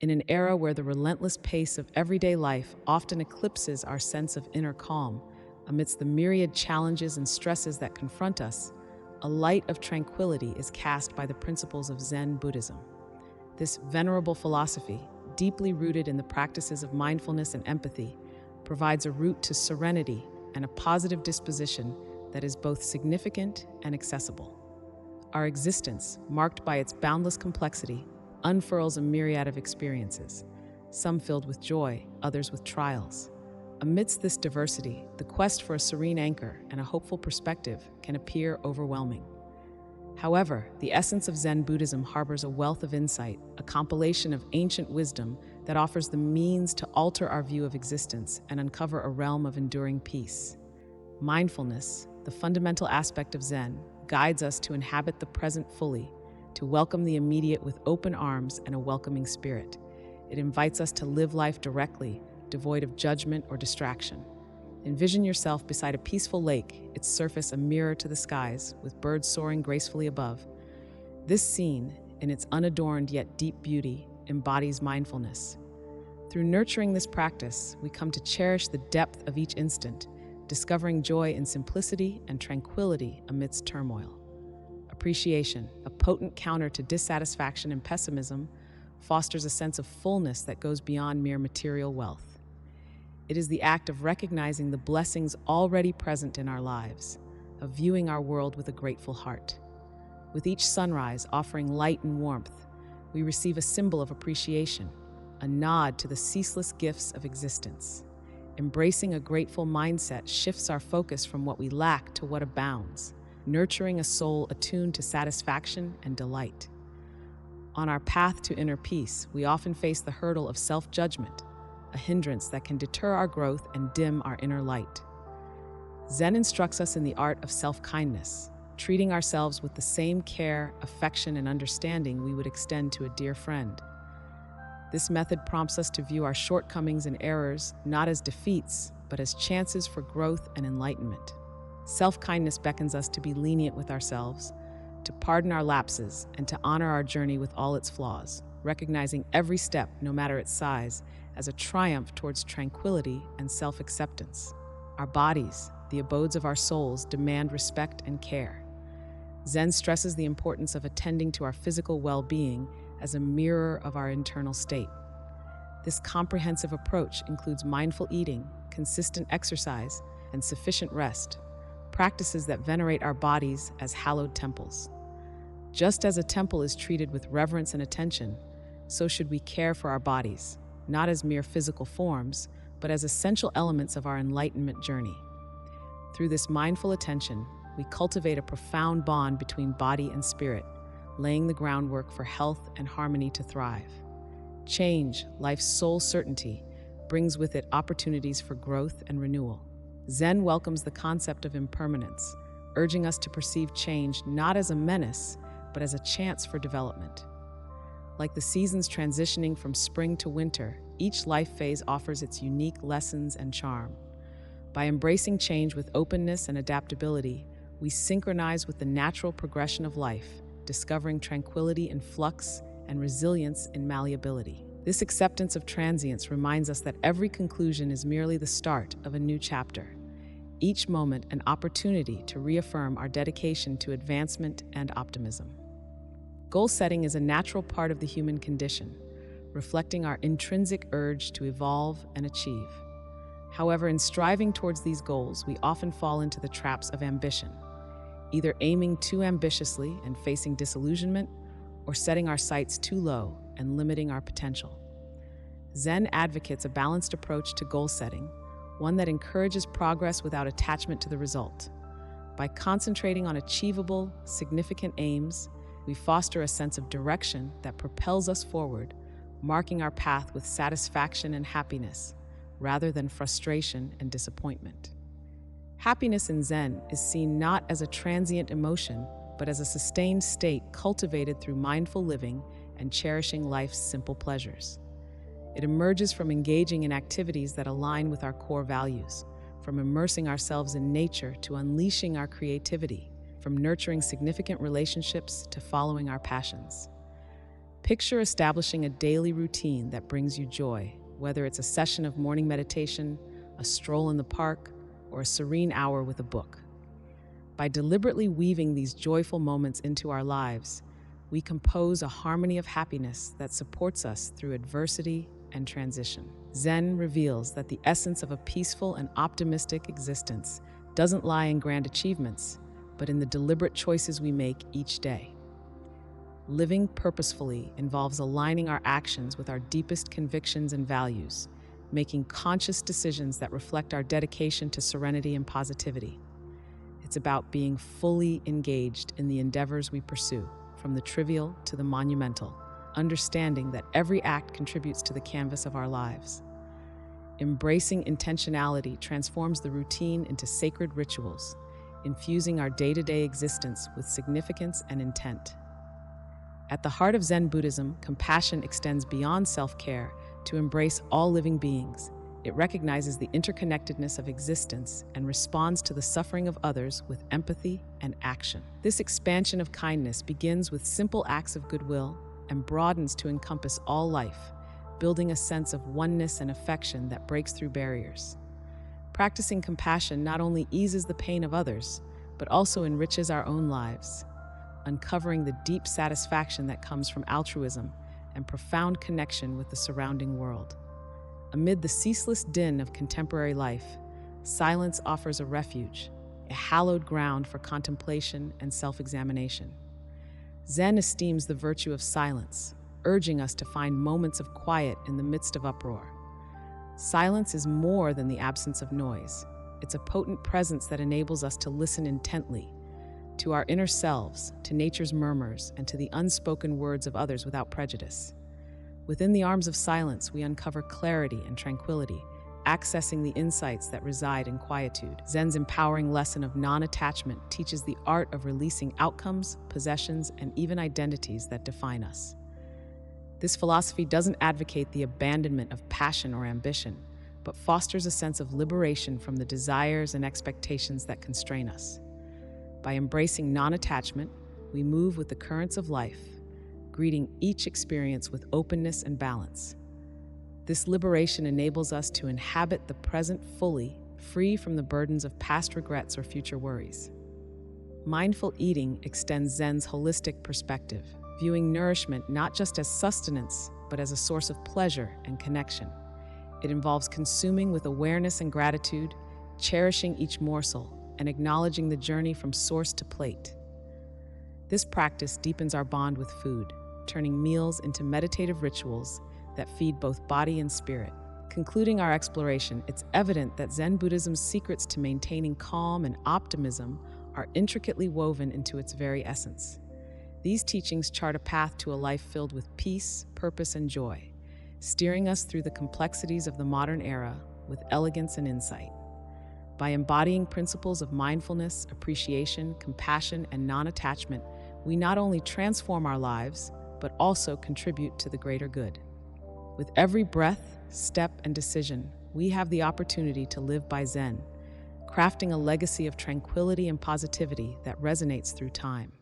In an era where the relentless pace of everyday life often eclipses our sense of inner calm, amidst the myriad challenges and stresses that confront us, a light of tranquility is cast by the principles of Zen Buddhism. This venerable philosophy, deeply rooted in the practices of mindfulness and empathy, provides a route to serenity and a positive disposition that is both significant and accessible. Our existence, marked by its boundless complexity, unfurls a myriad of experiences, some filled with joy, others with trials. Amidst this diversity, the quest for a serene anchor and a hopeful perspective can appear overwhelming. However, the essence of Zen Buddhism harbors a wealth of insight, a compilation of ancient wisdom that offers the means to alter our view of existence and uncover a realm of enduring peace. Mindfulness, the fundamental aspect of Zen, guides us to inhabit the present fully, to welcome the immediate with open arms and a welcoming spirit. It invites us to live life directly, devoid of judgment or distraction. Envision yourself beside a peaceful lake, its surface a mirror to the skies, with birds soaring gracefully above. This scene, in its unadorned yet deep beauty, embodies mindfulness. Through nurturing this practice, we come to cherish the depth of each instant, discovering joy in simplicity and tranquility amidst turmoil. Appreciation, a potent counter to dissatisfaction and pessimism, fosters a sense of fullness that goes beyond mere material wealth. It is the act of recognizing the blessings already present in our lives, of viewing our world with a grateful heart. With each sunrise offering light and warmth, we receive a symbol of appreciation, a nod to the ceaseless gifts of existence. Embracing a grateful mindset shifts our focus from what we lack to what abounds, nurturing a soul attuned to satisfaction and delight. On our path to inner peace, we often face the hurdle of self-judgment, a hindrance that can deter our growth and dim our inner light. Zen instructs us in the art of self-kindness, treating ourselves with the same care, affection, and understanding we would extend to a dear friend. This method prompts us to view our shortcomings and errors not as defeats, but as chances for growth and enlightenment. Self-kindness beckons us to be lenient with ourselves, to pardon our lapses, and to honor our journey with all its flaws, recognizing every step, no matter its size, as a triumph towards tranquility and self-acceptance. Our bodies, the abodes of our souls, demand respect and care. Zen stresses the importance of attending to our physical well-being as a mirror of our internal state. This comprehensive approach includes mindful eating, consistent exercise, and sufficient rest, practices that venerate our bodies as hallowed temples. Just as a temple is treated with reverence and attention, so should we care for our bodies, not as mere physical forms, but as essential elements of our enlightenment journey. Through this mindful attention, we cultivate a profound bond between body and spirit, laying the groundwork for health and harmony to thrive. Change, life's sole certainty, brings with it opportunities for growth and renewal. Zen welcomes the concept of impermanence, urging us to perceive change not as a menace, but as a chance for development. Like the seasons transitioning from spring to winter, each life phase offers its unique lessons and charm. By embracing change with openness and adaptability, we synchronize with the natural progression of life, discovering tranquility in flux and resilience in malleability. This acceptance of transience reminds us that every conclusion is merely the start of a new chapter, each moment an opportunity to reaffirm our dedication to advancement and optimism. Goal setting is a natural part of the human condition, reflecting our intrinsic urge to evolve and achieve. However, in striving towards these goals, we often fall into the traps of ambition, either aiming too ambitiously and facing disillusionment, or setting our sights too low and limiting our potential. Zen advocates a balanced approach to goal setting, one that encourages progress without attachment to the result. By concentrating on achievable, significant aims, we foster a sense of direction that propels us forward, marking our path with satisfaction and happiness, rather than frustration and disappointment. Happiness in Zen is seen not as a transient emotion, but as a sustained state cultivated through mindful living and cherishing life's simple pleasures. It emerges from engaging in activities that align with our core values, from immersing ourselves in nature to unleashing our creativity, from nurturing significant relationships to following our passions. Picture establishing a daily routine that brings you joy, whether it's a session of morning meditation, a stroll in the park, or a serene hour with a book. By deliberately weaving these joyful moments into our lives, we compose a harmony of happiness that supports us through adversity and transition. Zen reveals that the essence of a peaceful and optimistic existence doesn't lie in grand achievements, but in the deliberate choices we make each day. Living purposefully involves aligning our actions with our deepest convictions and values, making conscious decisions that reflect our dedication to serenity and positivity. It's about being fully engaged in the endeavors we pursue, from the trivial to the monumental, understanding that every act contributes to the canvas of our lives. Embracing intentionality transforms the routine into sacred rituals, infusing our day-to-day existence with significance and intent. At the heart of Zen Buddhism, compassion extends beyond self-care to embrace all living beings. It recognizes the interconnectedness of existence and responds to the suffering of others with empathy and action. This expansion of kindness begins with simple acts of goodwill and broadens to encompass all life, building a sense of oneness and affection that breaks through barriers. Practicing compassion not only eases the pain of others, but also enriches our own lives, uncovering the deep satisfaction that comes from altruism and profound connection with the surrounding world. Amid the ceaseless din of contemporary life, silence offers a refuge, a hallowed ground for contemplation and self-examination. Zen esteems the virtue of silence, urging us to find moments of quiet in the midst of uproar. Silence is more than the absence of noise. It's a potent presence that enables us to listen intently to our inner selves, to nature's murmurs, and to the unspoken words of others without prejudice. Within the arms of silence, we uncover clarity and tranquility, accessing the insights that reside in quietude. Zen's empowering lesson of non-attachment teaches the art of releasing outcomes, possessions, and even identities that define us. This philosophy doesn't advocate the abandonment of passion or ambition, but fosters a sense of liberation from the desires and expectations that constrain us. By embracing non-attachment, we move with the currents of life, greeting each experience with openness and balance. This liberation enables us to inhabit the present fully, free from the burdens of past regrets or future worries. Mindful eating extends Zen's holistic perspective, viewing nourishment not just as sustenance, but as a source of pleasure and connection. It involves consuming with awareness and gratitude, cherishing each morsel, and acknowledging the journey from source to plate. This practice deepens our bond with food, turning meals into meditative rituals that feed both body and spirit. Concluding our exploration, it's evident that Zen Buddhism's secrets to maintaining calm and optimism are intricately woven into its very essence. These teachings chart a path to a life filled with peace, purpose, and joy, steering us through the complexities of the modern era with elegance and insight. By embodying principles of mindfulness, appreciation, compassion, and non-attachment, we not only transform our lives, but also contribute to the greater good. With every breath, step, and decision, we have the opportunity to live by Zen, crafting a legacy of tranquility and positivity that resonates through time.